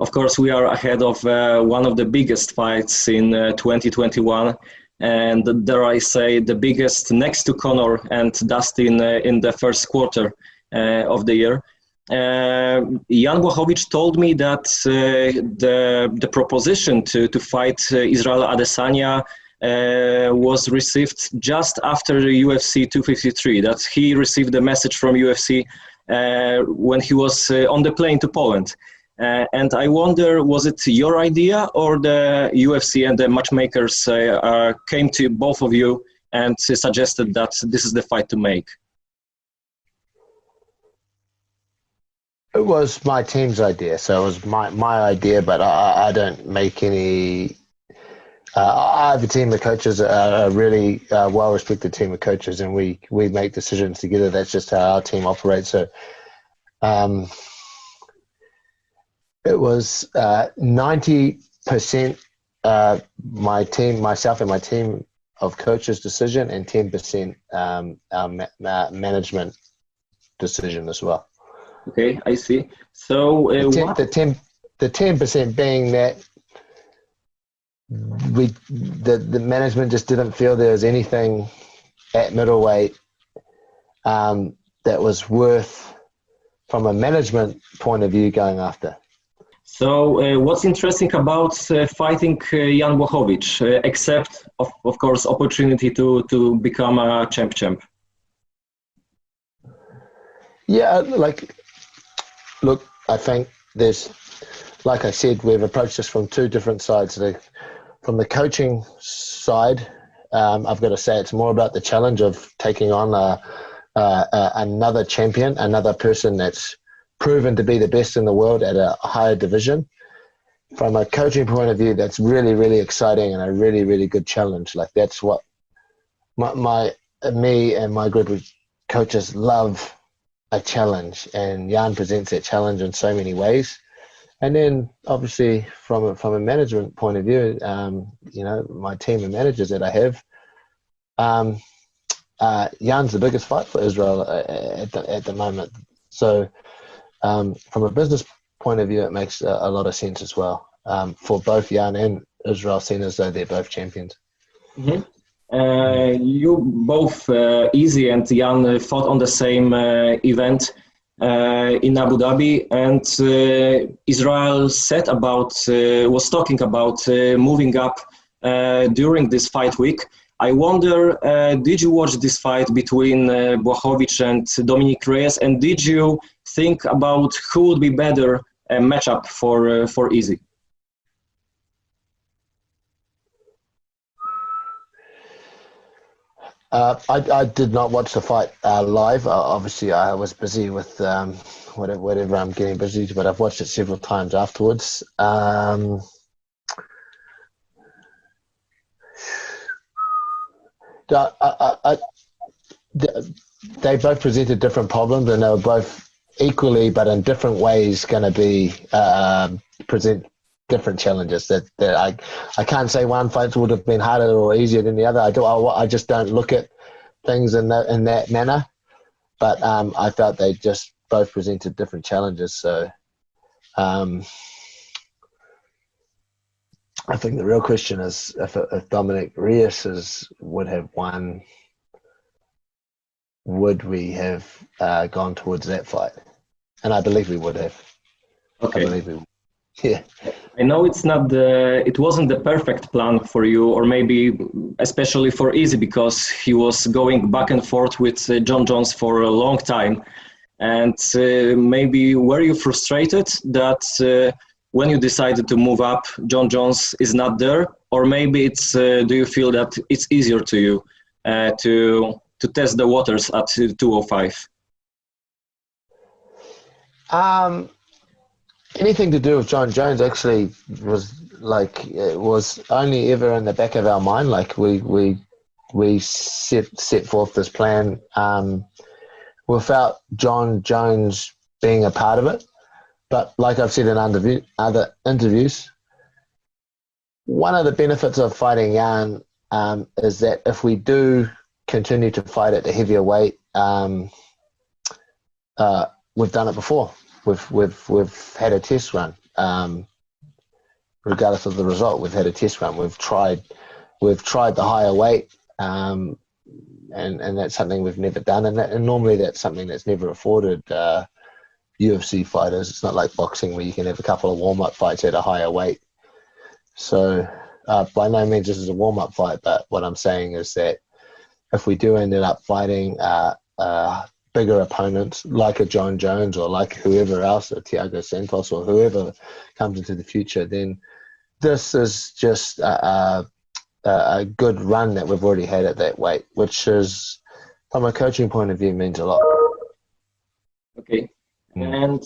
of course, we are ahead of one of the biggest fights in 2021. And dare I say, the biggest next to Conor and Dustin in the first quarter of the year. Jan Błachowicz told me that the proposition to fight Israelem Adesanya was received just after UFC 253, that he received a message from UFC when he was on the plane to Poland. And I wonder, was it your idea or the UFC and the matchmakers came to both of you and suggested that this is the fight to make? It was my team's idea, so it was my idea, but I don't make any... I have a team of coaches, a really well-respected team of coaches, and we make decisions together. That's just how our team operates. So it was 90% my team, myself and my team of coaches' decision, and 10% our management decision as well. Okay, I see. So the 10% being that the management just didn't feel there was anything at middleweight that was worth, from a management point of view, going after. So what's interesting about fighting Jan Błachowicz, except of course opportunity to become a champ? Yeah, look, I think there's, like I said, we've approached this from two different sides. From the coaching side, I've got to say it's more about the challenge of taking on another champion, another person that's proven to be the best in the world at a higher division. From a coaching point of view, that's really, really exciting and a really, really good challenge. Like, that's what me and my group of coaches love, a challenge, and Jan presents that challenge in so many ways. And then obviously from a management point of view, my team of managers that I have, Jan's the biggest fight for Israel at the moment. So from a business point of view, it makes a lot of sense as well, for both Jan and Israel, seen as though they're both champions. Mm-hmm. You both, Izzy and Jan, fought on the same event in Abu Dhabi, and Israel was talking about moving up during this fight week. I wonder, did you watch this fight between Błachowicz and Dominic Reyes, and did you think about who would be better matchup for Izzy? I did not watch the fight live. Obviously, I was busy with whatever I'm getting busy, but I've watched it several times afterwards. They both presented different problems, and they were both equally, but in different ways, going to be present different challenges. That I can't say one fight would have been harder or easier than the other. I just don't look at things in that manner. But I felt they just both presented different challenges. So I think the real question is if Dominic Reyes would have won, would we have gone towards that fight? And I believe we would have. Okay. I believe we would. Yeah. I know it wasn't the perfect plan for you, or maybe especially for Izzy, because he was going back and forth with Jon Jones for a long time. And maybe were you frustrated that when you decided to move up, Jon Jones is not there? Or maybe do you feel that it's easier to you to test the waters at 205? Anything to do with Jon Jones actually was only ever in the back of our mind. Like we set forth this plan without Jon Jones being a part of it. But like I've said in other interviews, one of the benefits of fighting Jan is that if we do continue to fight at the heavier weight, we've done it before. We've had a test run. regardless of the result. We've had a test run. We've tried the higher weight, and that's something we've never done. And normally that's something that's never afforded UFC fighters. It's not like boxing where you can have a couple of warm-up fights at a higher weight. So by no means this is a warm-up fight, but what I'm saying is that if we do end up fighting bigger opponents like a John Jones or like whoever else, or Thiago Santos or whoever comes into the future, then this is just a good run that we've already had at that weight, which is, from a coaching point of view, means a lot. Okay. And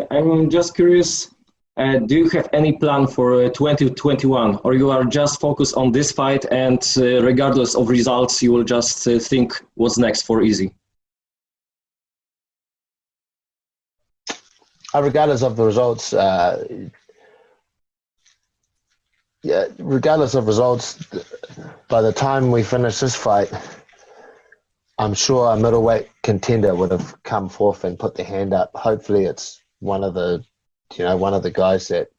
I'm just curious, do you have any plan for 2021, or you are just focused on this fight and regardless of results, you will just think what's next for Izzy? Regardless of the results, regardless of results, by the time we finish this fight, I'm sure a middleweight contender would have come forth and put their hand up. Hopefully it's one of the guys that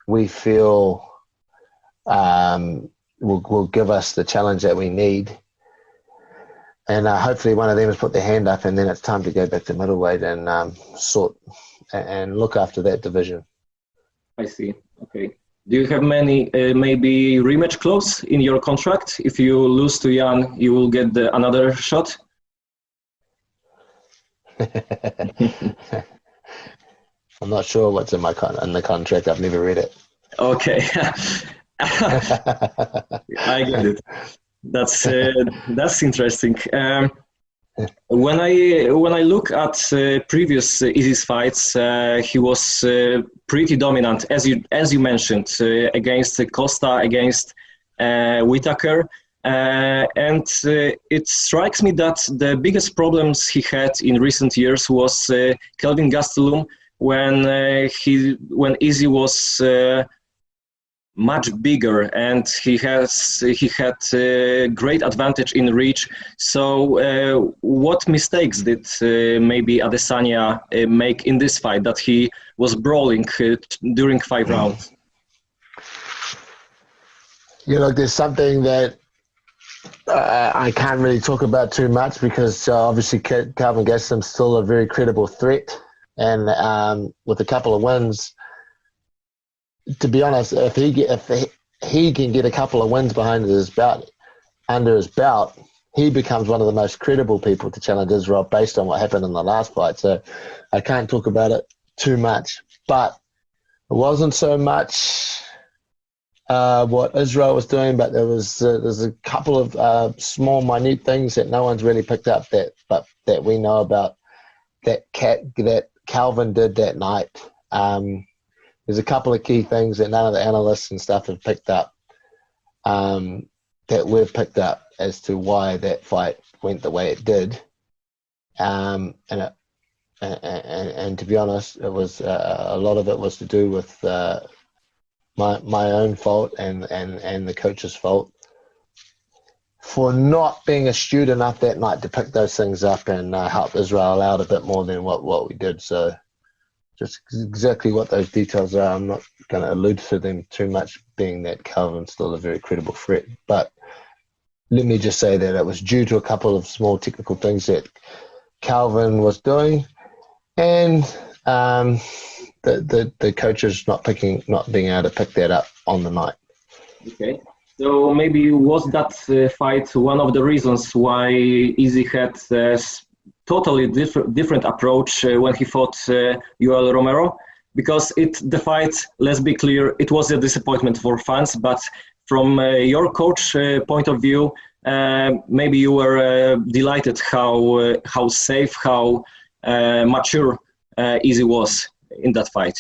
we feel will give us the challenge that we need. And hopefully one of them has put their hand up, and then it's time to go back to middleweight and sort and look after that division. I see. Okay. Do you have many maybe rematch clause in your contract? If you lose to Jan, you will get another shot? I'm not sure what's in the contract. I've never read it. Okay. I get it. That's interesting. When I look at previous Izzy's fights, he was pretty dominant, as you mentioned, against Costa, against Whitaker, and it strikes me that the biggest problems he had in recent years was Kelvin Gastelum when Izzy was much bigger, and he had great advantage in reach. So what mistakes did maybe Adesanya make in this fight that he was brawling during 5 rounds? Look, there's something that I can't really talk about too much because obviously Kelvin Gastelum's still a very credible threat, and with a couple of wins, to be honest, if he can get a couple of wins under his belt, he becomes one of the most credible people to challenge Israel based on what happened in the last fight. So I can't talk about it too much, but it wasn't so much what Israel was doing, but there's a couple of small, minute things that no one's really picked up that we know about that Calvin did that night. There's a couple of key things that none of the analysts and stuff have picked up, that we've picked up as to why that fight went the way it did. And to be honest, it was a lot of it was to do with my own fault and the coach's fault for not being astute enough that night to pick those things up and help Israel out a bit more than what we did. So just exactly what those details are, I'm not going to allude to them too much, being that Calvin's still a very credible threat. But let me just say that it was due to a couple of small technical things that Calvin was doing, and the coaches not being able to pick that up on the night. Okay. So maybe was that fight one of the reasons why Izzy had totally different approach when he fought Yoel Romero? Because the fight, let's be clear, it was a disappointment for fans, but from your coach point of view, maybe you were delighted how safe, how mature Izzy was in that fight.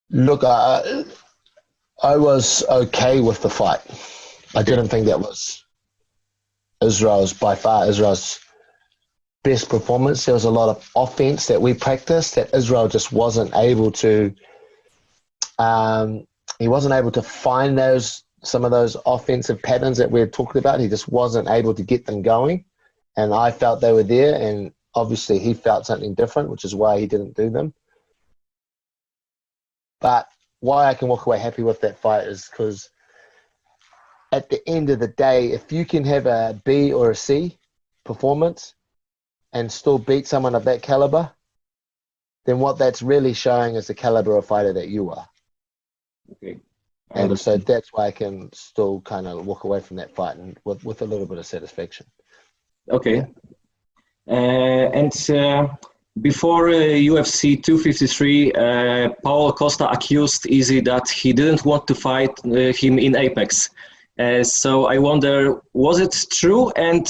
Look, I was okay with the fight. I didn't think that was by far Israel's best performance. There was a lot of offense that we practiced that Israel just wasn't able to. He wasn't able to find some of those offensive patterns that we had talked about. He just wasn't able to get them going, and I felt they were there. And obviously, he felt something different, which is why he didn't do them. But why I can walk away happy with that fight is because at the end of the day, if you can have a B or a C performance and still beat someone of that caliber, then what that's really showing is the caliber of fighter that you are. Okay. And so that's why I can still kind of walk away from that fight and with a little bit of satisfaction. Okay. Before UFC 253, Paulo Costa accused Izzy that he didn't want to fight him in Apex. So I wonder, was it true? And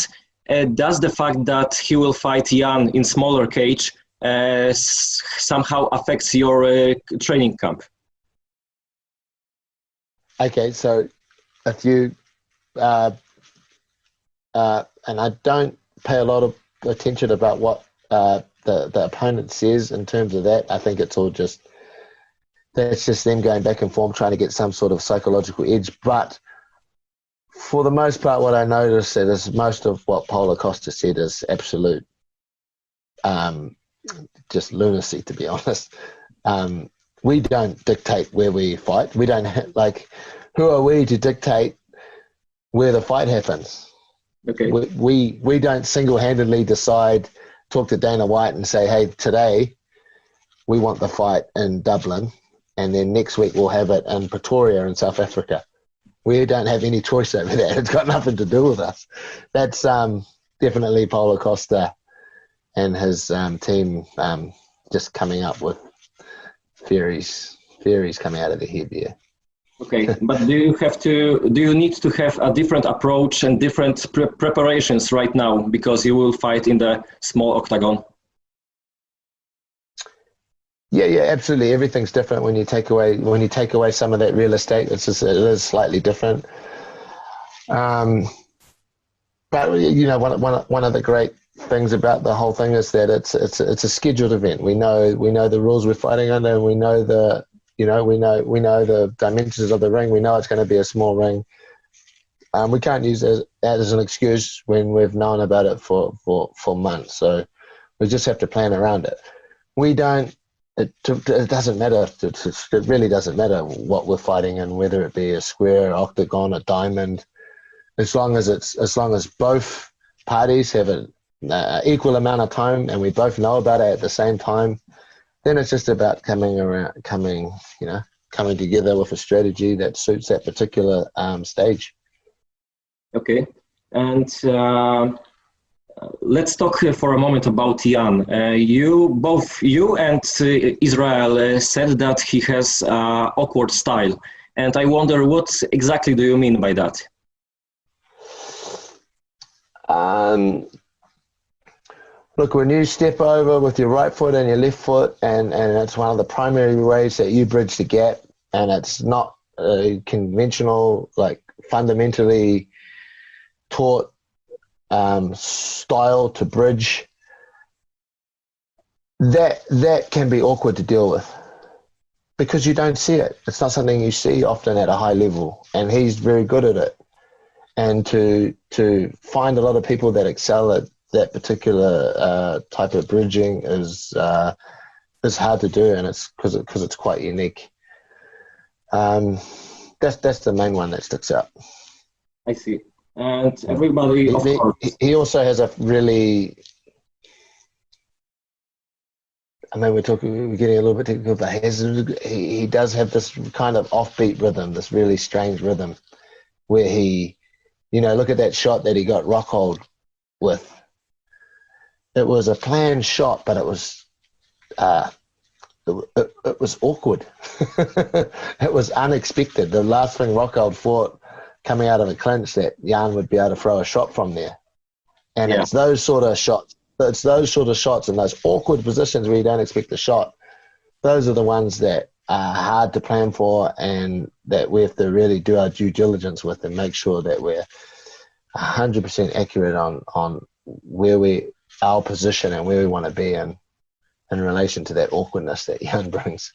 does the fact that he will fight Jan in smaller cage somehow affects your training camp? Okay, so if you and I don't pay a lot of attention about what the opponent says in terms of that. I think it's all that's just them going back and forth trying to get some sort of psychological edge. But for the most part, what I noticed is most of what Paulo Costa said is absolute just lunacy, to be honest. We don't dictate where we fight. We don't who are we to dictate where the fight happens? Okay. We don't single-handedly decide, talk to Dana White and say, hey, today we want the fight in Dublin, and then next week we'll have it in Pretoria in South Africa. We don't have any choice over that. It's got nothing to do with us. That's definitely Paulo Costa and his team just coming up with theories coming out of their head here. Okay, but do you need to have a different approach and different preparations right now because you will fight in the small octagon? Yeah, absolutely. Everything's different when you take away some of that real estate. It is slightly different. But one of the great things about the whole thing is that it's a scheduled event. We know the rules we're fighting under, and we know the dimensions of the ring. We know it's going to be a small ring. We can't use that as an excuse when we've known about it for months. So we just have to plan around it. It doesn't matter. It really doesn't matter what we're fighting in, whether it be a square, octagon, a diamond. As long as both parties have an equal amount of time and we both know about it at the same time, then it's just about coming together with a strategy that suits that particular stage. Okay, and let's talk for a moment about Jan. Both you and Israel said that he has awkward style, and I wonder what exactly do you mean by that? Look, when you step over with your right foot and your left foot, and it's one of the primary ways that you bridge the gap, and it's not a conventional, fundamentally taught style to bridge, that can be awkward to deal with because you don't see it. It's not something you see often at a high level, and he's very good at it. And to find a lot of people that excel at that particular type of bridging is hard to do, and it's because it's quite unique. That's the main one that sticks out. I see. And everybody, of course. He also has a really, we're getting a little bit technical, but he does have this kind of offbeat rhythm, this really strange rhythm, where he, look at that shot that he got rockhold with. It was a planned shot, but it was awkward. It was unexpected. The last thing Rockhold thought coming out of a clinch that Jan would be able to throw a shot from there. And It's those sort of shots. It's those sort of shots in those awkward positions where you don't expect the shot. Those are the ones that are hard to plan for, and that we have to really do our due diligence with and make sure that we're 100% accurate on our position and where we want to be in relation to that awkwardness that Jan brings.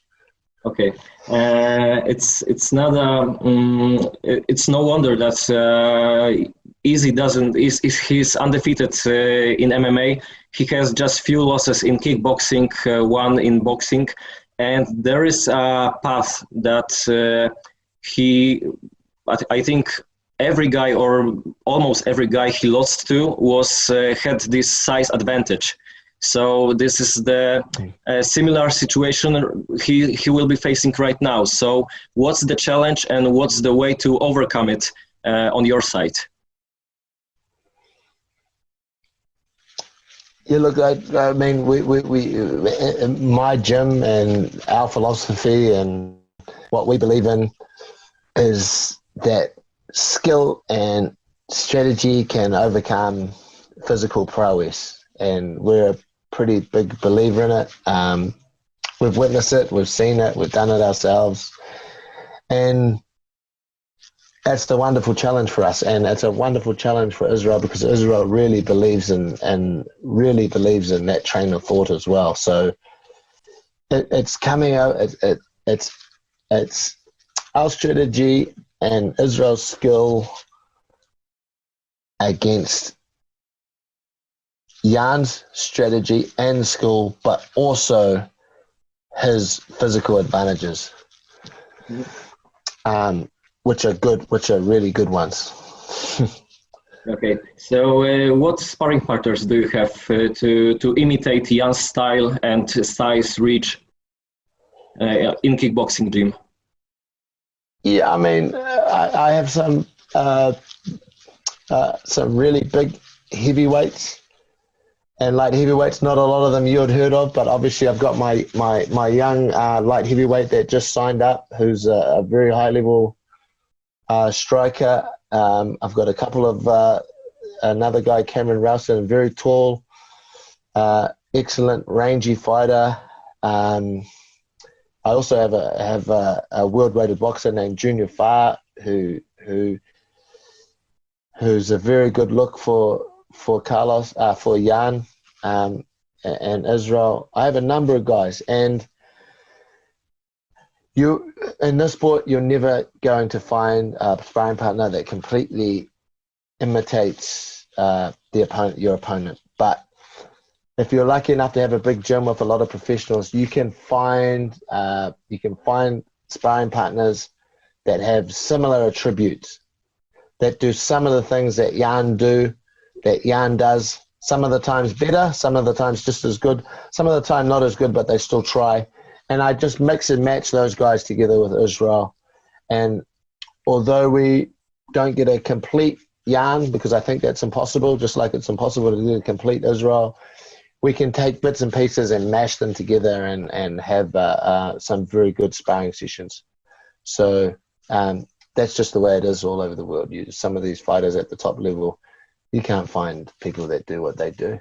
Okay, it's not it's no wonder that he's undefeated in MMA. He has just few losses in kickboxing, one in boxing, and there is a path that I think every guy or almost every guy he lost to had this size advantage. So this is the similar situation he will be facing right now. So what's the challenge and what's the way to overcome it on your side? Yeah, look, I mean, we my gym and our philosophy and what we believe in is that skill and strategy can overcome physical prowess, and we're a pretty big believer in it. We've witnessed it, we've seen it, we've done it ourselves, and that's the wonderful challenge for us, and it's a wonderful challenge for Israel because Israel really believes in that train of thought as well. So it's coming out. It's our strategy and Israel's skill against Jan's strategy and skill, but also his physical advantages. Which are really good ones. Okay, so what sparring partners do you have to imitate Jan's style and size reach in kickboxing gym? Yeah, I mean, I have some really big heavyweights and light heavyweights. Not a lot of them you had heard of, but obviously I've got my young light heavyweight that just signed up, who's a very high level striker. I've got a couple of another guy, Cameron Ralston, very tall, excellent rangy fighter. I also have a world-rated boxer named Junior Farr, who's a very good look for Carlos, for Jan, and Israel. I have a number of guys, and in this sport, you're never going to find a sparring partner that completely imitates your opponent. But if you're lucky enough to have a big gym with a lot of professionals, you can find sparring partners that have similar attributes, that do some of the things that Jan does. Some of the times better, some of the times just as good, some of the time not as good, but they still try. And I just mix and match those guys together with Israel. And although we don't get a complete Jan, because I think that's impossible, just like it's impossible to do a complete Israel, we can take bits and pieces and mash them together and have some very good sparring sessions. So that's just the way it is all over the world. Some of these fighters at the top level, you can't find people that do what they do.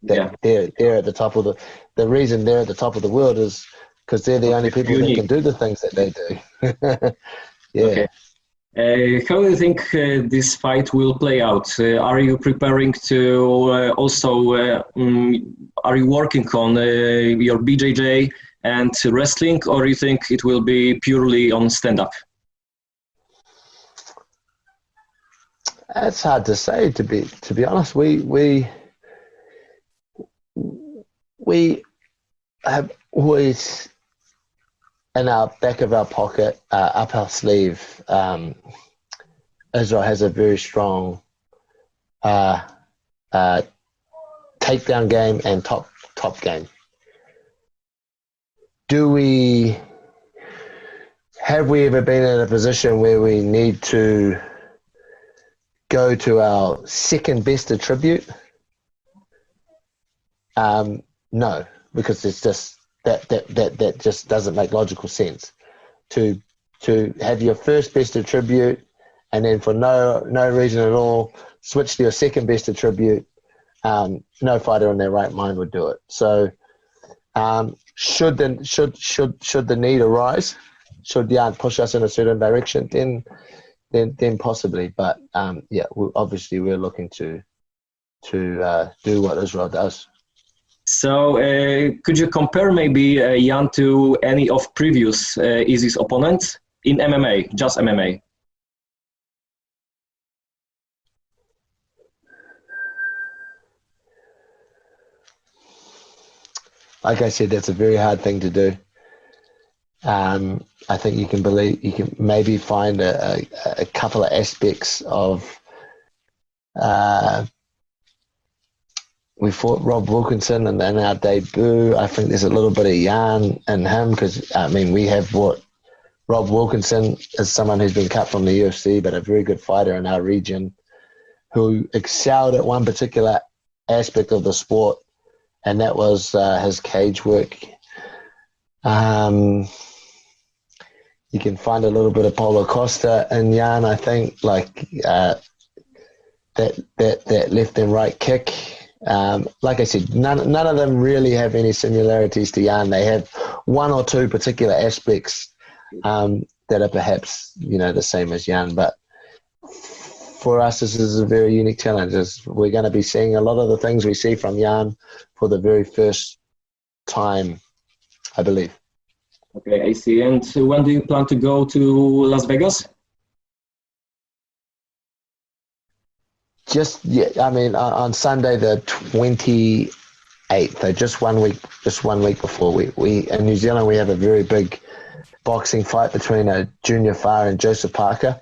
They're at the top of the reason they're at the top of the world is because they're the only people that can do the things that they do. Yeah. Okay. How do you think this fight will play out? Are you preparing to are you working on your BJJ and wrestling, or you think it will be purely on stand-up? That's hard to say. To be honest, we have always in our back of our pocket, up our sleeve, Israel has a very strong takedown game and top game. Have we ever been in a position where we need to go to our second best attribute? No, because it's just that just doesn't make logical sense. To have your first best attribute and then for no reason at all switch to your second best attribute, no fighter in their right mind would do it. So should the need arise, should Jan push us in a certain direction, then possibly. But obviously we're looking to do what Israel does. So could you compare maybe Jan to any of previous Izzy's opponents in MMA, just MMA? Like I said, that's a very hard thing to do. I think you can maybe find a couple of aspects of. We fought Rob Wilkinson and in our debut. I think there's a little bit of Jan in him because, I mean, we have what Rob Wilkinson is someone who's been cut from the UFC, but a very good fighter in our region who excelled at one particular aspect of the sport, and that was his cage work. You can find a little bit of Paulo Costa in Jan, I think, like that left and right kick. Like I said, none of them really have any similarities to Jan. They have one or two particular aspects that are perhaps, the same as Jan. But for us, this is a very unique challenge. We're going to be seeing a lot of the things we see from Jan for the very first time, I believe. Okay, I see. And when do you plan to go to Las Vegas? On Sunday the 28th, so just 1 week before. We in New Zealand we have a very big boxing fight between a Junior Farr and Joseph Parker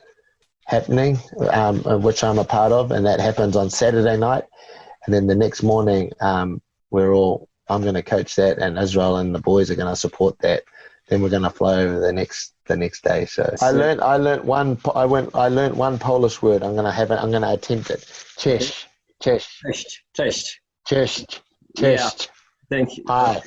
happening, which I'm a part of, and that happens on Saturday night. And then the next morning, I'm going to coach that, and Israel and the boys are going to support that. Then we're going to fly over the next day. So I learned one Polish word. I'm going to attempt it. Cześć. Cześć. Yeah. Thank you. Hi.